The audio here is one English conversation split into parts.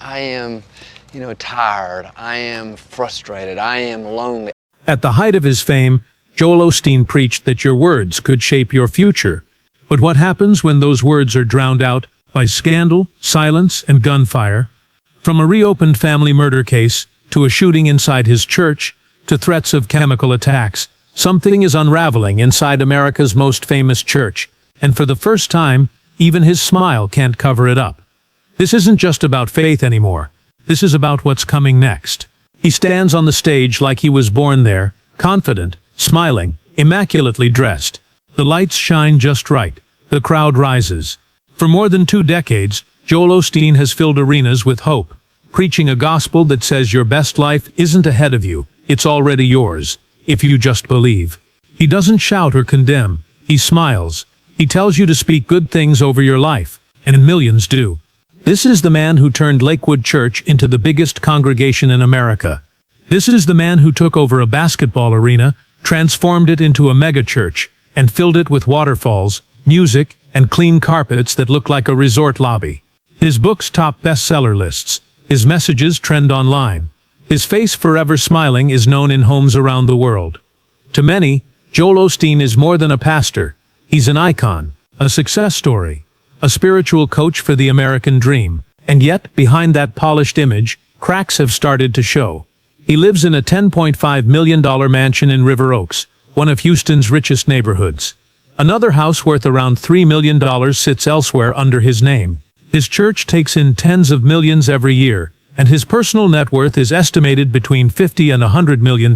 I am, tired. I am frustrated. I am lonely. At the height of his fame, Joel Osteen preached that your words could shape your future. But what happens when those words are drowned out by scandal, silence, and gunfire? From a reopened family murder case, to a shooting inside his church, to threats of chemical attacks, something is unraveling inside America's most famous church, and for the first time, even his smile can't cover it up. This isn't just about faith anymore. This is about what's coming next. He stands on the stage like he was born there, confident, smiling, immaculately dressed. The lights shine just right. The crowd rises. For more than 2 decades, Joel Osteen has filled arenas with hope, preaching a gospel that says your best life isn't ahead of you, it's already yours, if you just believe. He doesn't shout or condemn. He smiles. He tells you to speak good things over your life, and millions do. This is the man who turned Lakewood Church into the biggest congregation in America. This is the man who took over a basketball arena, transformed it into a megachurch, and filled it with waterfalls, music, and clean carpets that look like a resort lobby. His books top bestseller lists. His messages trend online. His face forever smiling is known in homes around the world. To many, Joel Osteen is more than a pastor. He's an icon, a success story, a spiritual coach for the American dream. And yet, behind that polished image, cracks have started to show. He lives in a $10.5 million mansion in River Oaks, one of Houston's richest neighborhoods. Another house worth around $3 million sits elsewhere under his name. His church takes in tens of millions every year, and his personal net worth is estimated between $50 and $100 million.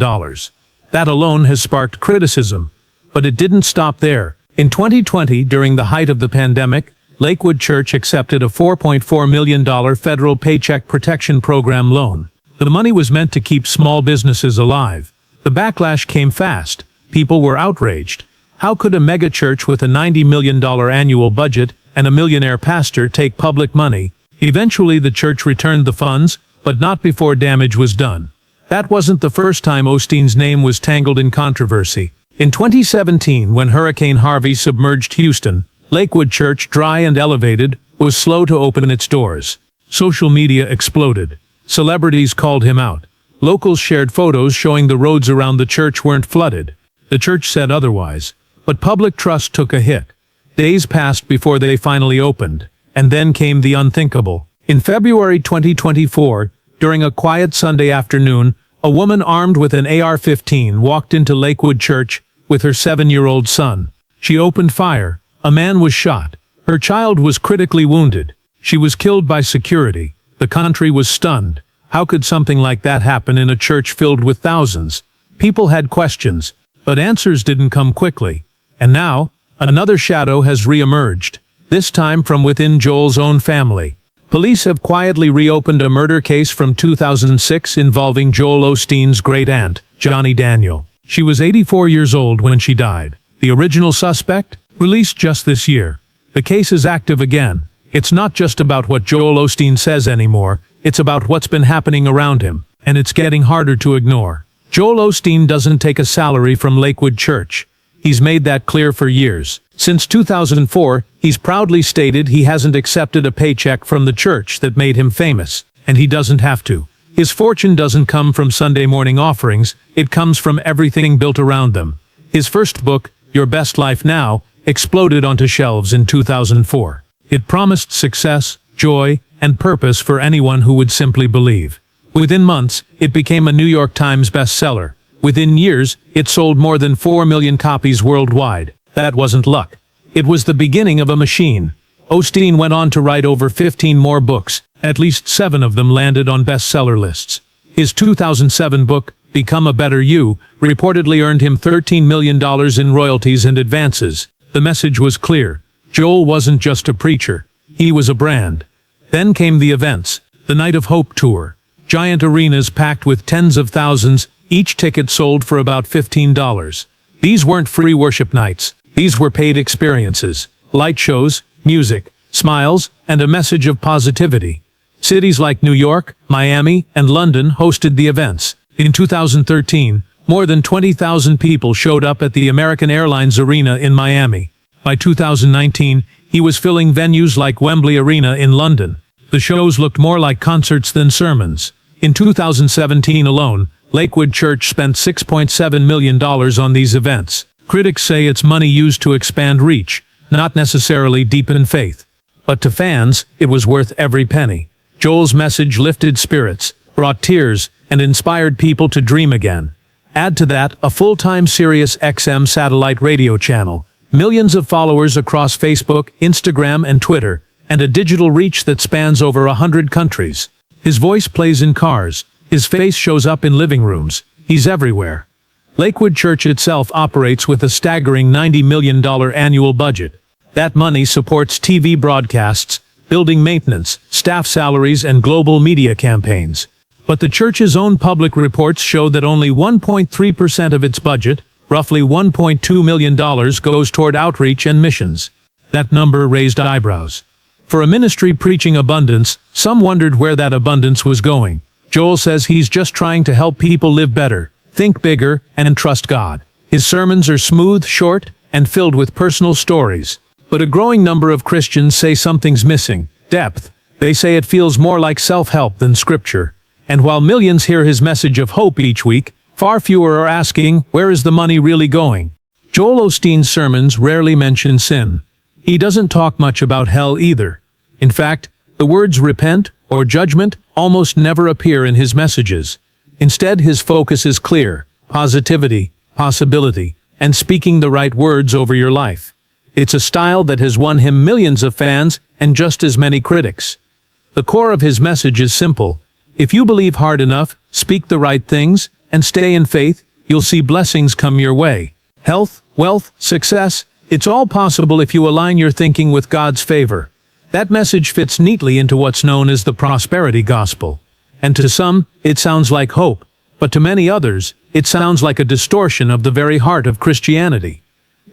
That alone has sparked criticism. But it didn't stop there. In 2020, during the height of the pandemic, Lakewood Church accepted a $4.4 million federal Paycheck Protection Program loan. The money was meant to keep small businesses alive. The backlash came fast. People were outraged. How could a megachurch with a $90 million annual budget and a millionaire pastor take public money? Eventually the church returned the funds, but not before damage was done. That wasn't the first time Osteen's name was tangled in controversy. In 2017, when Hurricane Harvey submerged Houston, Lakewood Church, dry and elevated, was slow to open its doors. Social media exploded. Celebrities called him out. Locals shared photos showing the roads around the church weren't flooded. The church said otherwise. But public trust took a hit. Days passed before they finally opened, and then came the unthinkable. In February 2024, during a quiet Sunday afternoon, a woman armed with an AR-15 walked into Lakewood Church with her 7-year-old son. She opened fire. A man was shot. Her child was critically wounded. She was killed by security. The country was stunned. How could something like that happen in a church filled with thousands? People had questions, but answers didn't come quickly. And now, another shadow has re-emerged, this time from within Joel's own family. Police have quietly reopened a murder case from 2006 involving Joel Osteen's great-aunt, Johnny Daniel. She was 84 years old when she died. The original suspect? Released just this year. The case is active again. It's not just about what Joel Osteen says anymore, it's about what's been happening around him, and it's getting harder to ignore. Joel Osteen doesn't take a salary from Lakewood Church. He's made that clear for years. Since 2004, he's proudly stated he hasn't accepted a paycheck from the church that made him famous, and he doesn't have to. His fortune doesn't come from Sunday morning offerings, it comes from everything built around them. His first book, Your Best Life Now, exploded onto shelves in 2004. It promised success, joy, and purpose for anyone who would simply believe. Within months, it became a New York Times bestseller. Within years, it sold more than 4 million copies worldwide. That wasn't luck. It was the beginning of a machine. Osteen went on to write over 15 more books. At least 7 of them landed on bestseller lists. His 2007 book, Become a Better You, reportedly earned him $13 million in royalties and advances. The message was clear. Joel wasn't just a preacher. He was a brand. Then came the events. The Night of Hope tour. Giant arenas packed with tens of thousands, each ticket sold for about $15. These weren't free worship nights. These were paid experiences. Light shows, music, smiles, and a message of positivity. Cities like New York, Miami, and London hosted the events. In 2013, more than 20,000 people showed up at the American Airlines Arena in Miami. By 2019, he was filling venues like Wembley Arena in London. The shows looked more like concerts than sermons. In 2017 alone, Lakewood Church spent $6.7 million on these events. Critics say it's money used to expand reach, not necessarily deepen faith. But to fans, it was worth every penny. Joel's message lifted spirits, brought tears, and inspired people to dream again. Add to that a full-time Sirius XM satellite radio channel, millions of followers across Facebook, Instagram, and Twitter, and a digital reach that spans over 100 countries. His voice plays in cars. His face shows up in living rooms. He's everywhere. Lakewood Church itself operates with a staggering $90 million annual budget. That money supports TV broadcasts, building maintenance, staff salaries, and global media campaigns. But the church's own public reports show that only 1.3% of its budget, roughly $1.2 million, goes toward outreach and missions. That number raised eyebrows. For a ministry preaching abundance, some wondered where that abundance was going. Joel says he's just trying to help people live better, think bigger, and trust God. His sermons are smooth, short, and filled with personal stories. But a growing number of Christians say something's missing: depth. They say it feels more like self-help than scripture. And while millions hear his message of hope each week, far fewer are asking, where is the money really going? Joel Osteen's sermons rarely mention sin. He doesn't talk much about hell either. In fact, the words repent or judgment almost never appear in his messages. Instead, his focus is clear: positivity, possibility, and speaking the right words over your life. It's a style that has won him millions of fans and just as many critics. The core of his message is simple: if you believe hard enough, speak the right things, and stay in faith, you'll see blessings come your way. Health, wealth, success, it's all possible if you align your thinking with God's favor. That message fits neatly into what's known as the prosperity gospel. And to some, it sounds like hope, but to many others, it sounds like a distortion of the very heart of Christianity.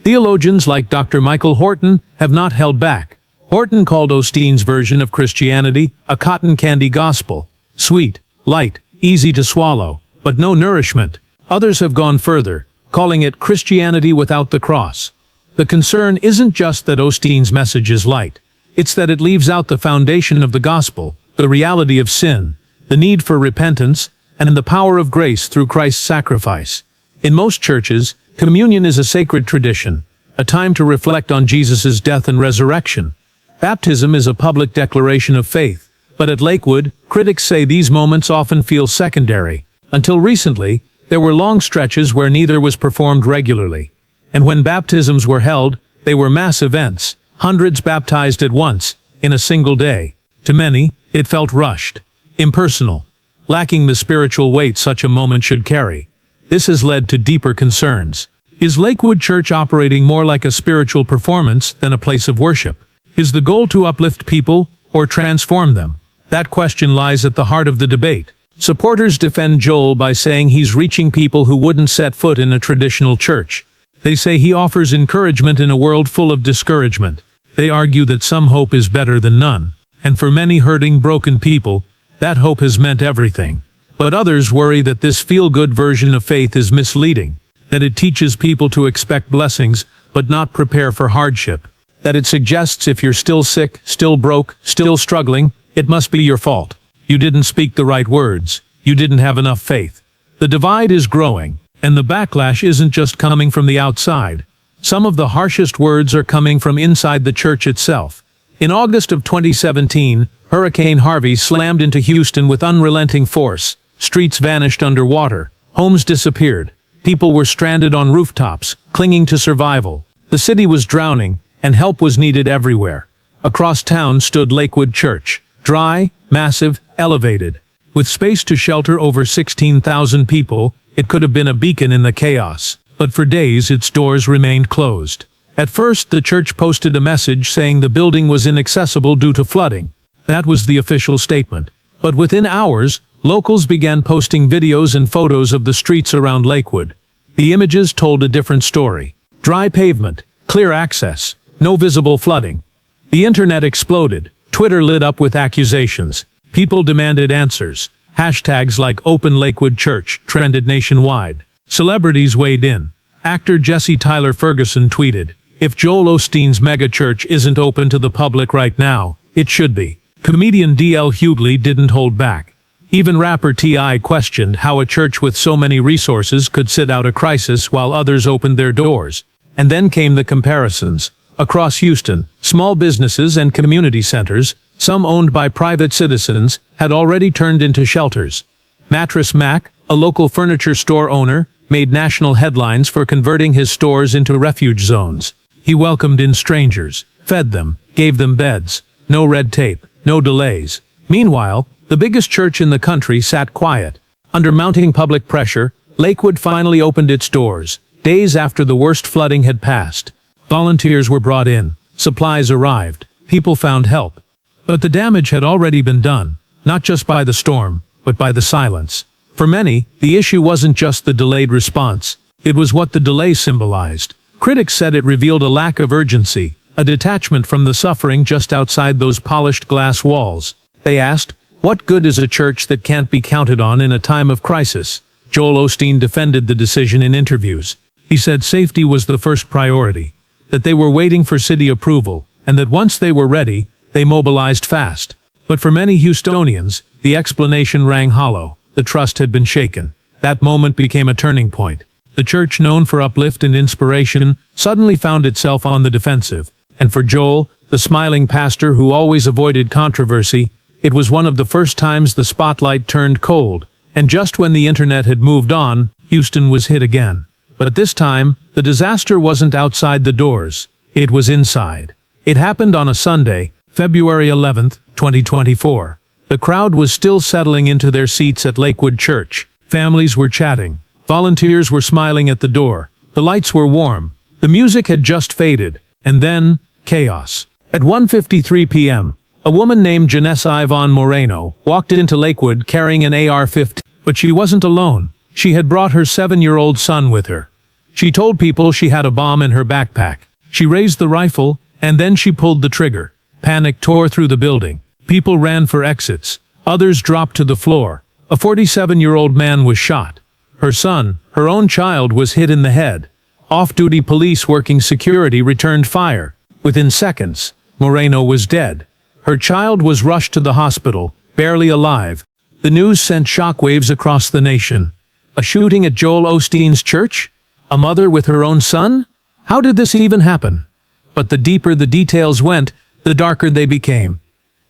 Theologians like Dr. Michael Horton have not held back. Horton called Osteen's version of Christianity a cotton candy gospel: sweet, light, easy to swallow, but no nourishment. Others have gone further, calling it Christianity without the cross. The concern isn't just that Osteen's message is light. It's that it leaves out the foundation of the gospel, the reality of sin, the need for repentance, and the power of grace through Christ's sacrifice. In most churches, communion is a sacred tradition, a time to reflect on Jesus' death and resurrection. Baptism is a public declaration of faith, but at Lakewood, critics say these moments often feel secondary. Until recently, there were long stretches where neither was performed regularly. And when baptisms were held, they were mass events, hundreds baptized at once, in a single day. To many, it felt rushed, impersonal, lacking the spiritual weight such a moment should carry. This has led to deeper concerns. Is Lakewood Church operating more like a spiritual performance than a place of worship? Is the goal to uplift people or transform them? That question lies at the heart of the debate. Supporters defend Joel by saying he's reaching people who wouldn't set foot in a traditional church. They say he offers encouragement in a world full of discouragement. They argue that some hope is better than none. And for many hurting, broken people, that hope has meant everything. But others worry that this feel-good version of faith is misleading, that it teaches people to expect blessings, but not prepare for hardship, that it suggests if you're still sick, still broke, still struggling, it must be your fault. You didn't speak the right words. You didn't have enough faith. The divide is growing, and the backlash isn't just coming from the outside. Some of the harshest words are coming from inside the church itself. In August of 2017, Hurricane Harvey slammed into Houston with unrelenting force. Streets vanished underwater. Homes disappeared. People were stranded on rooftops, clinging to survival. The city was drowning, and help was needed everywhere. Across town stood Lakewood Church, dry, massive, elevated. With space to shelter over 16,000 people, it could have been a beacon in the chaos. But for days its doors remained closed. At first, the church posted a message saying the building was inaccessible due to flooding. That was the official statement. But within hours, locals began posting videos and photos of the streets around Lakewood. The images told a different story. Dry pavement, clear access, no visible flooding. The internet exploded. Twitter lit up with accusations. People demanded answers. Hashtags like Open Lakewood Church trended nationwide. Celebrities weighed in. Actor Jesse Tyler Ferguson tweeted, "If Joel Osteen's megachurch isn't open to the public right now, it should be." Comedian D.L. Hughley didn't hold back. Even rapper T.I. questioned how a church with so many resources could sit out a crisis while others opened their doors. And then came the comparisons. Across Houston, small businesses and community centers, some owned by private citizens, had already turned into shelters. Mattress Mac, a local furniture store owner, made national headlines for converting his stores into refuge zones. He welcomed in strangers, fed them, gave them beds. No red tape, no delays. Meanwhile, the biggest church in the country sat quiet. Under mounting public pressure, Lakewood finally opened its doors, days after the worst flooding had passed. Volunteers were brought in, supplies arrived, people found help. But the damage had already been done, not just by the storm, but by the silence. For many, the issue wasn't just the delayed response, it was what the delay symbolized. Critics said it revealed a lack of urgency, a detachment from the suffering just outside those polished glass walls. They asked, what good is a church that can't be counted on in a time of crisis? Joel Osteen defended the decision in interviews. He said safety was the first priority, that they were waiting for city approval, and that once they were ready, they mobilized fast. But for many Houstonians, the explanation rang hollow. The trust had been shaken. That moment became a turning point. The church, known for uplift and inspiration, suddenly found itself on the defensive. And for Joel, the smiling pastor who always avoided controversy, it was one of the first times the spotlight turned cold. And just when the internet had moved on, Houston was hit again. But this time, the disaster wasn't outside the doors. It was inside. It happened on a Sunday, February 11th, 2024. The crowd was still settling into their seats at Lakewood Church. Families were chatting. Volunteers were smiling at the door. The lights were warm. The music had just faded. And then, chaos. At 1:53 p.m., a woman named Janessa Yvonne Moreno walked into Lakewood carrying an AR-15. But she wasn't alone. She had brought her 7-year-old son with her. She told people she had a bomb in her backpack. She raised the rifle, and then she pulled the trigger. Panic tore through the building. People ran for exits. Others dropped to the floor. A 47-year-old man was shot. Her son, her own child, was hit in the head. Off-duty police working security returned fire. Within seconds, Moreno was dead. Her child was rushed to the hospital, barely alive. The news sent shockwaves across the nation. A shooting at Joel Osteen's church? A mother with her own son? How did this even happen? But the deeper the details went, the darker they became.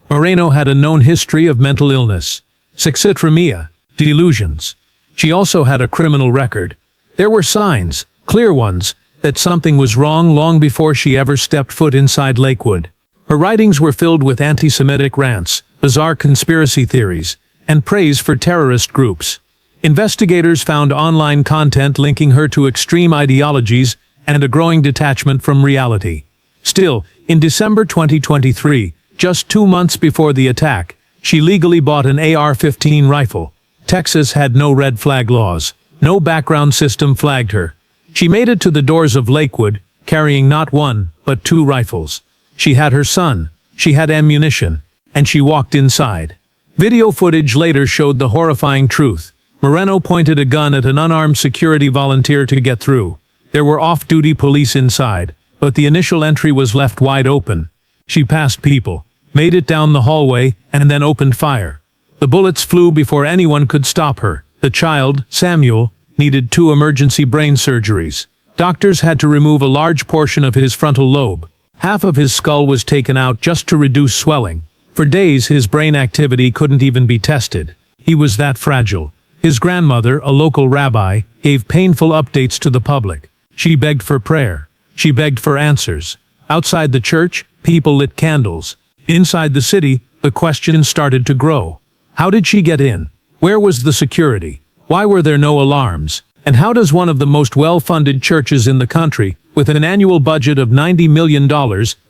Moreno had a known history of mental illness, schizophrenia, delusions. She also had a criminal record. There were signs, clear ones, that something was wrong long before she ever stepped foot inside Lakewood. Her writings were filled with anti-Semitic rants, bizarre conspiracy theories, and praise for terrorist groups. Investigators found online content linking her to extreme ideologies and a growing detachment from reality. Still, in December 2023, just 2 months before the attack, she legally bought an AR-15 rifle. Texas had no red flag laws. No background system flagged her. She made it to the doors of Lakewood, carrying not one, but 2 rifles. She had her son, she had ammunition, and she walked inside. Video footage later showed the horrifying truth. Moreno pointed a gun at an unarmed security volunteer to get through. There were off-duty police inside, but the initial entry was left wide open. She passed people, made it down the hallway, and then opened fire. The bullets flew before anyone could stop her. The child, Samuel, needed 2 emergency brain surgeries. Doctors had to remove a large portion of his frontal lobe. Half of his skull was taken out just to reduce swelling. For days his brain activity couldn't even be tested. He was that fragile. His grandmother, a local rabbi, gave painful updates to the public. She begged for prayer. She begged for answers. Outside the church, people lit candles. Inside the city, the questions started to grow. How did she get in? Where was the security? Why were there no alarms? And how does one of the most well-funded churches in the country, with an annual budget of $90 million,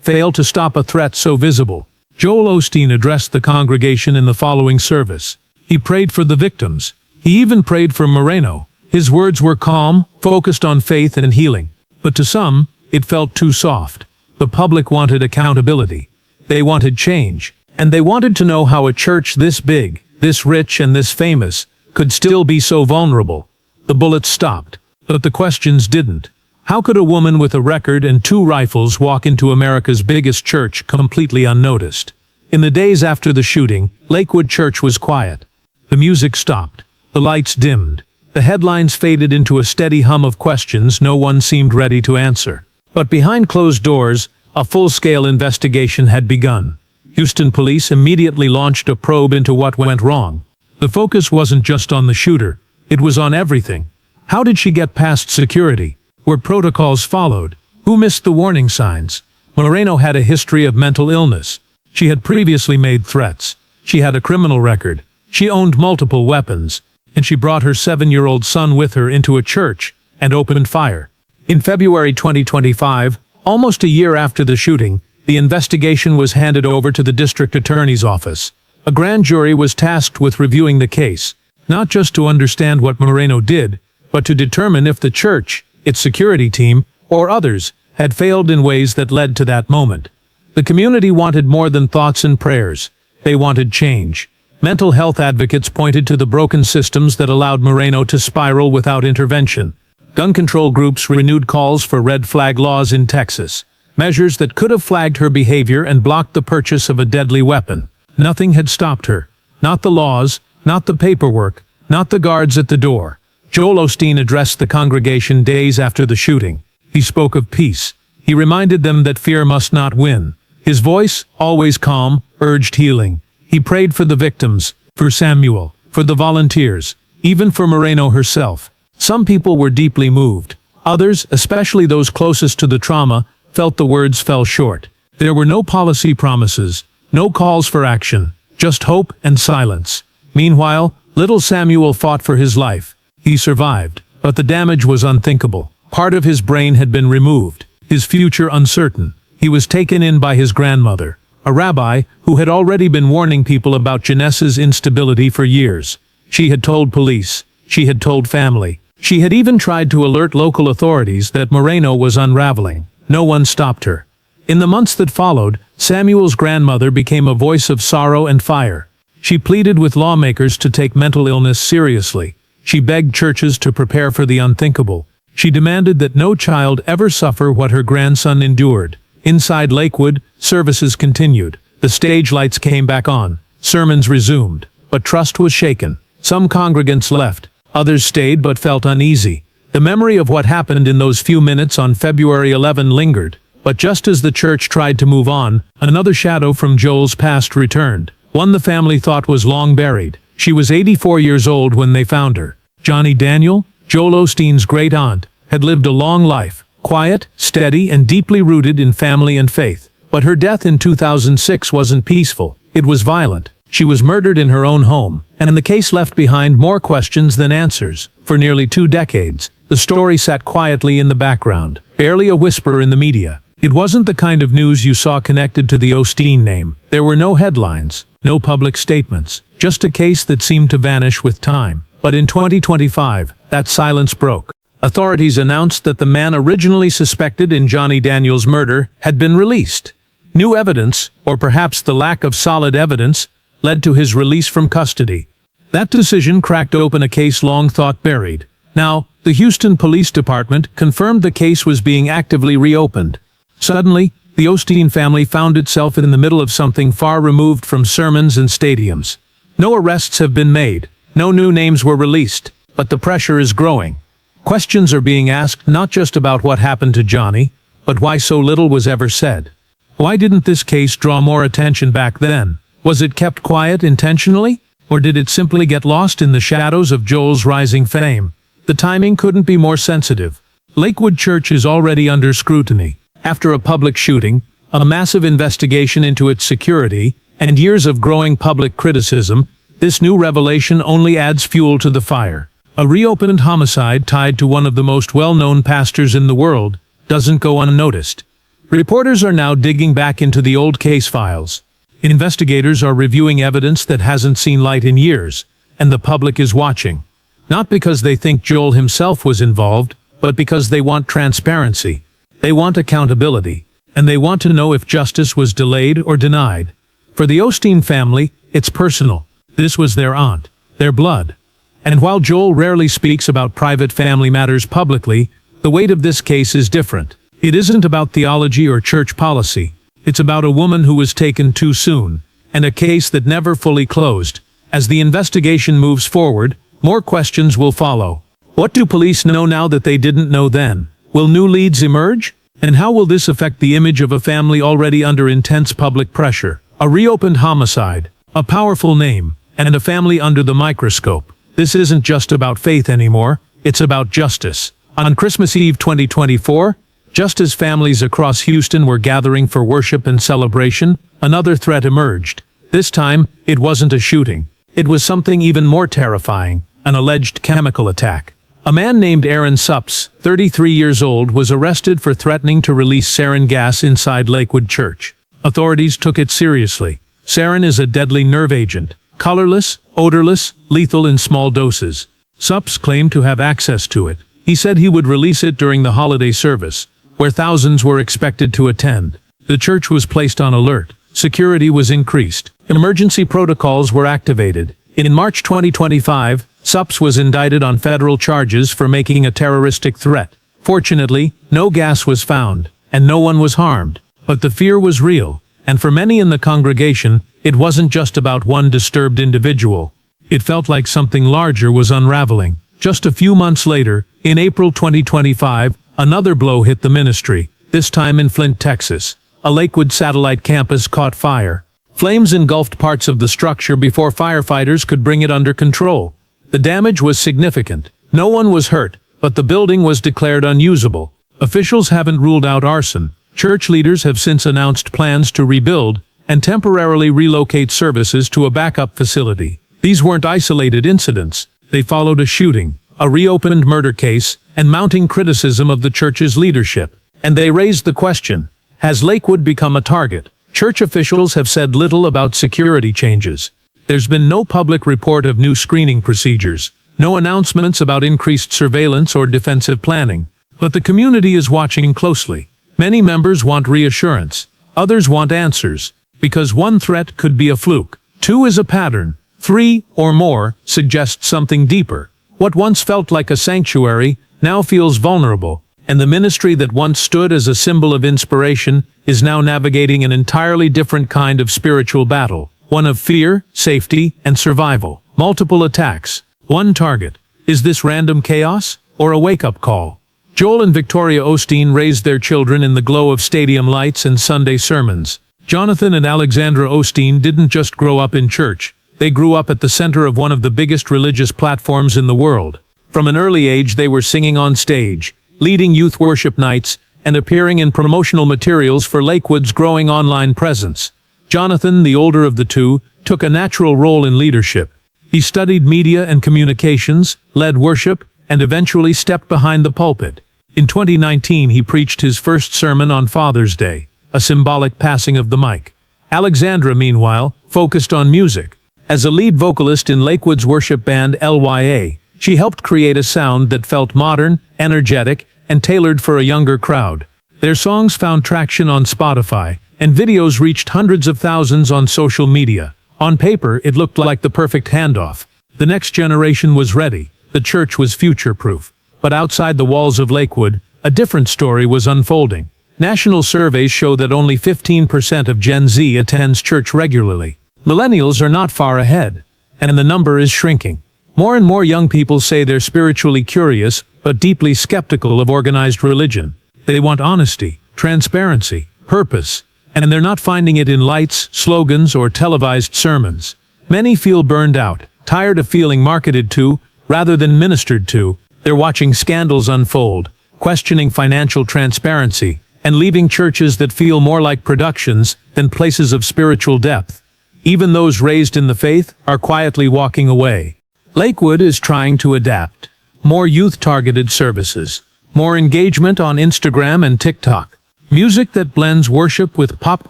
fail to stop a threat so visible? Joel Osteen addressed the congregation in the following service. He prayed for the victims. He even prayed for Moreno. His words were calm, focused on faith and healing. But to some, it felt too soft. The public wanted accountability. They wanted change. And they wanted to know how a church this big, this rich and this famous, could still be so vulnerable. The bullets stopped, but the questions didn't. How could a woman with a record and 2 rifles walk into America's biggest church completely unnoticed? In the days after the shooting, Lakewood Church was quiet. The music stopped. The lights dimmed. The headlines faded into a steady hum of questions no one seemed ready to answer. But behind closed doors, a full-scale investigation had begun. Houston police immediately launched a probe into what went wrong. The focus wasn't just on the shooter. It was on everything. How did she get past security? Were protocols followed? Who missed the warning signs? Moreno had a history of mental illness. She had previously made threats. She had a criminal record. She owned multiple weapons. And she brought her 7-year-old son with her into a church and opened fire. In February 2025, almost a year after the shooting, the investigation was handed over to the district attorney's office. A grand jury was tasked with reviewing the case, not just to understand what Moreno did, but to determine if the church, its security team, or others had failed in ways that led to that moment. The community wanted more than thoughts and prayers. They wanted change. Mental health advocates pointed to the broken systems that allowed Moreno to spiral without intervention. Gun control groups renewed calls for red flag laws in Texas, measures that could have flagged her behavior and blocked the purchase of a deadly weapon. Nothing had stopped her. Not the laws, not the paperwork, not the guards at the door. Joel Osteen addressed the congregation days after the shooting. He spoke of peace. He reminded them that fear must not win. His voice, always calm, urged healing. He prayed for the victims, for Samuel, for the volunteers, even for Moreno herself. Some people were deeply moved. Others, especially those closest to the trauma, felt the words fell short. There were no policy promises, no calls for action, just hope and silence. Meanwhile, little Samuel fought for his life. He survived, but the damage was unthinkable. Part of his brain had been removed, his future uncertain. He was taken in by his grandmother, a rabbi who had already been warning people about Janessa's instability for years. She had told police. She had told family. She had even tried to alert local authorities that Moreno was unraveling. No one stopped her. In the months that followed, Samuel's grandmother became a voice of sorrow and fire. She pleaded with lawmakers to take mental illness seriously. She begged churches to prepare for the unthinkable. She demanded that no child ever suffer what her grandson endured. Inside Lakewood, services continued. The stage lights came back on. Sermons resumed. But trust was shaken. Some congregants left. Others stayed but felt uneasy. The memory of what happened in those few minutes on February 11 lingered. But just as the church tried to move on, another shadow from Joel's past returned. One the family thought was long buried. She was 84 years old when they found her. Johnny Daniel, Joel Osteen's great-aunt, had lived a long life. Quiet, steady, and deeply rooted in family and faith. But her death in 2006 wasn't peaceful. It was violent. She was murdered in her own home, and the case left behind more questions than answers. For nearly 2 decades, the story sat quietly in the background, barely a whisper in the media. It wasn't the kind of news you saw connected to the Osteen name. There were no headlines, no public statements, just a case that seemed to vanish with time. But in 2025, that silence broke. Authorities announced that the man originally suspected in Johnny Daniel's murder had been released. New evidence, or perhaps the lack of solid evidence, led to his release from custody. That decision cracked open a case long thought buried. Now, the Houston Police Department confirmed the case was being actively reopened. Suddenly, the Osteen family found itself in the middle of something far removed from sermons and stadiums. No arrests have been made. No new names were released. But the pressure is growing. Questions are being asked not just about what happened to Johnny, but why so little was ever said. Why didn't this case draw more attention back then? Was it kept quiet intentionally? Or did it simply get lost in the shadows of Joel's rising fame? The timing couldn't be more sensitive. Lakewood Church is already under scrutiny. After a public shooting, a massive investigation into its security, and years of growing public criticism, this new revelation only adds fuel to the fire. A reopened homicide tied to one of the most well-known pastors in the world doesn't go unnoticed. Reporters are now digging back into the old case files. Investigators are reviewing evidence that hasn't seen light in years, and the public is watching. Not because they think Joel himself was involved, but because they want transparency. They want accountability, and they want to know if justice was delayed or denied. For the Osteen family, it's personal. This was their aunt, their blood. And while Joel rarely speaks about private family matters publicly, the weight of this case is different. It isn't about theology or church policy. It's about a woman who was taken too soon, and a case that never fully closed. As the investigation moves forward, more questions will follow. What do police know now that they didn't know then? Will new leads emerge? And how will this affect the image of a family already under intense public pressure? A reopened homicide, a powerful name, and a family under the microscope. This isn't just about faith anymore, it's about justice. On Christmas Eve 2024, just as families across Houston were gathering for worship and celebration, another threat emerged. This time, it wasn't a shooting. It was something even more terrifying, an alleged chemical attack. A man named Aaron Supps, 33 years old, was arrested for threatening to release sarin gas inside Lakewood Church. Authorities took it seriously. Sarin is a deadly nerve agent, colorless, odorless, lethal in small doses. Supps claimed to have access to it. He said he would release it during the holiday service, where thousands were expected to attend. The church was placed on alert. Security was increased. Emergency protocols were activated. In March 2025, Supps was indicted on federal charges for making a terroristic threat. Fortunately, no gas was found, and no one was harmed. But the fear was real, and for many in the congregation, it wasn't just about one disturbed individual. It felt like something larger was unraveling. Just a few months later, in April 2025, another blow hit the ministry, this time in Flint, Texas. A Lakewood satellite campus caught fire. Flames engulfed parts of the structure before firefighters could bring it under control. The damage was significant. No one was hurt, but the building was declared unusable. Officials haven't ruled out arson. Church leaders have since announced plans to rebuild and temporarily relocate services to a backup facility. These weren't isolated incidents. They followed a shooting, a reopened murder case, and mounting criticism of the church's leadership. And they raised the question, has Lakewood become a target? Church officials have said little about security changes. There's been no public report of new screening procedures, no announcements about increased surveillance or defensive planning. But the community is watching closely. Many members want reassurance. Others want answers. Because one threat could be a fluke. Two is a pattern. Three, or more, suggests something deeper. What once felt like a sanctuary now feels vulnerable, and the ministry that once stood as a symbol of inspiration is now navigating an entirely different kind of spiritual battle. One of fear, safety, and survival. Multiple attacks. One target. Is this random chaos, or a wake-up call? Joel and Victoria Osteen raised their children in the glow of stadium lights and Sunday sermons. Jonathan and Alexandra Osteen didn't just grow up in church. They grew up at the center of one of the biggest religious platforms in the world. From an early age, they were singing on stage, leading youth worship nights, and appearing in promotional materials for Lakewood's growing online presence. Jonathan, the older of the two, took a natural role in leadership. He studied media and communications, led worship, and eventually stepped behind the pulpit. In 2019, he preached his first sermon on Father's Day, a symbolic passing of the mic. Alexandra, meanwhile, focused on music. As a lead vocalist in Lakewood's worship band LYA, she helped create a sound that felt modern, energetic, and tailored for a younger crowd. Their songs found traction on Spotify, and videos reached hundreds of thousands on social media. On paper, it looked like the perfect handoff. The next generation was ready. The church was future-proof. But outside the walls of Lakewood, a different story was unfolding. National surveys show that only 15% of Gen Z attends church regularly. Millennials are not far ahead, and the number is shrinking. More and more young people say they're spiritually curious, but deeply skeptical of organized religion. They want honesty, transparency, purpose, and they're not finding it in lights, slogans, or televised sermons. Many feel burned out, tired of feeling marketed to, rather than ministered to. They're watching scandals unfold, questioning financial transparency, and leaving churches that feel more like productions than places of spiritual depth. Even those raised in the faith are quietly walking away. Lakewood is trying to adapt. More youth-targeted services. More engagement on Instagram and TikTok. Music that blends worship with pop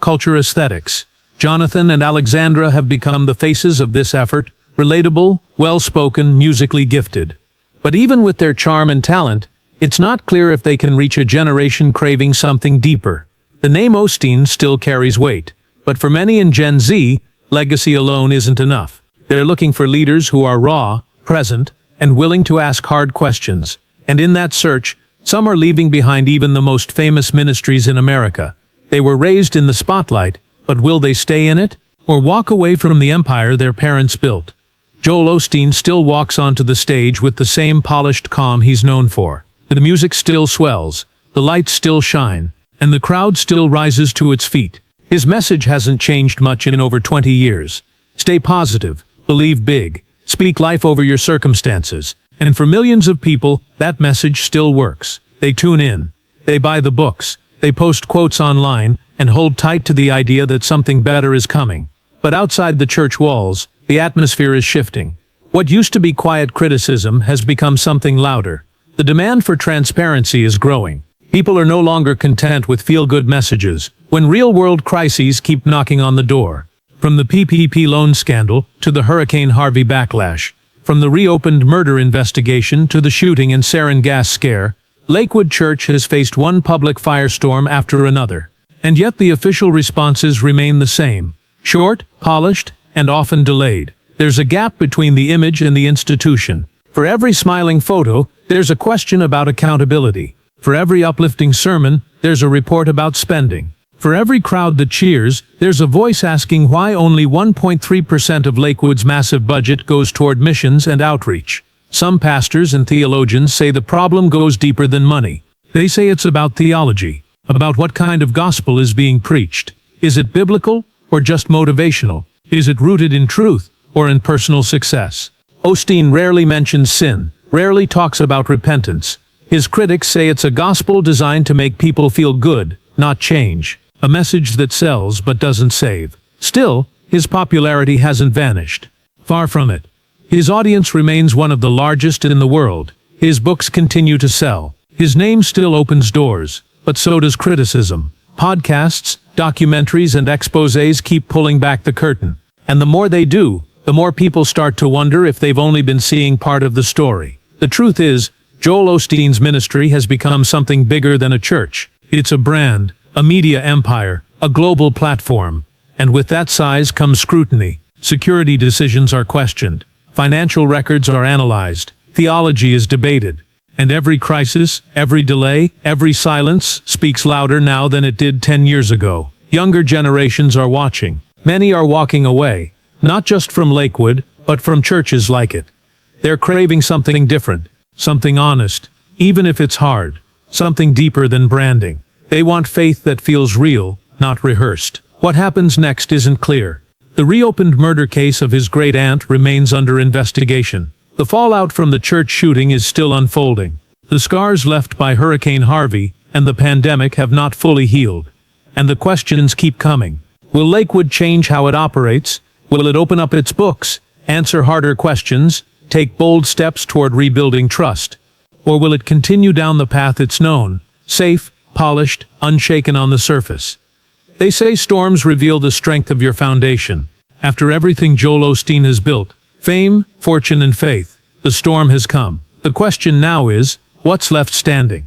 culture aesthetics. Jonathan and Alexandra have become the faces of this effort, relatable, well-spoken, musically gifted. But even with their charm and talent, it's not clear if they can reach a generation craving something deeper. The name Osteen still carries weight, but for many in Gen Z, legacy alone isn't enough. They're looking for leaders who are raw, present, and willing to ask hard questions. And in that search, some are leaving behind even the most famous ministries in America. They were raised in the spotlight, but will they stay in it? or walk away from the empire their parents built. Joel Osteen still walks onto the stage with the same polished calm he's known for. The music still swells, the lights still shine, and the crowd still rises to its feet. His message hasn't changed much in over 20 years. Stay positive, believe big, speak life over your circumstances. And for millions of people, that message still works. They tune in, they buy the books, they post quotes online, and hold tight to the idea that something better is coming. But outside the church walls, the atmosphere is shifting. What used to be quiet criticism has become something louder. The demand for transparency is growing. People are no longer content with feel-good messages when real-world crises keep knocking on the door. From the PPP loan scandal to the Hurricane Harvey backlash, from the reopened murder investigation to the shooting and sarin gas scare, Lakewood Church has faced one public firestorm after another. And yet the official responses remain the same: short, polished, and often delayed. There's a gap between the image and the institution. For every smiling photo, there's a question about accountability. For every uplifting sermon, there's a report about spending. For every crowd that cheers, there's a voice asking why only 1.3% of Lakewood's massive budget goes toward missions and outreach. Some pastors and theologians say the problem goes deeper than money. They say it's about theology, about what kind of gospel is being preached. Is it biblical or just motivational? Is it rooted in truth or in personal success? Osteen rarely mentions sin, rarely talks about repentance. His critics say it's a gospel designed to make people feel good, not change. A message that sells but doesn't save. Still, his popularity hasn't vanished. Far from it. His audience remains one of the largest in the world. His books continue to sell. His name still opens doors, but so does criticism. Podcasts, documentaries, and exposés keep pulling back the curtain. And the more they do, the more people start to wonder if they've only been seeing part of the story. The truth is, Joel Osteen's ministry has become something bigger than a church. It's a brand, a media empire, a global platform. And with that size comes scrutiny. Security decisions are questioned. Financial records are analyzed. Theology is debated. And every crisis, every delay, every silence speaks louder now than it did 10 years ago. Younger generations are watching. Many are walking away, not just from Lakewood, but from churches like it. They're craving something different, something honest, even if it's hard, something deeper than branding. They want faith that feels real, not rehearsed. What happens next isn't clear. The reopened murder case of his great-aunt remains under investigation. The fallout from the church shooting is still unfolding. The scars left by Hurricane Harvey and the pandemic have not fully healed. And the questions keep coming. Will Lakewood change how it operates? Will it open up its books, answer harder questions, take bold steps toward rebuilding trust? Or will it continue down the path it's known, safe, polished, unshaken on the surface? They say storms reveal the strength of your foundation. After everything Joel Osteen has built, fame, fortune, and faith, the storm has come. The question now is, what's left standing?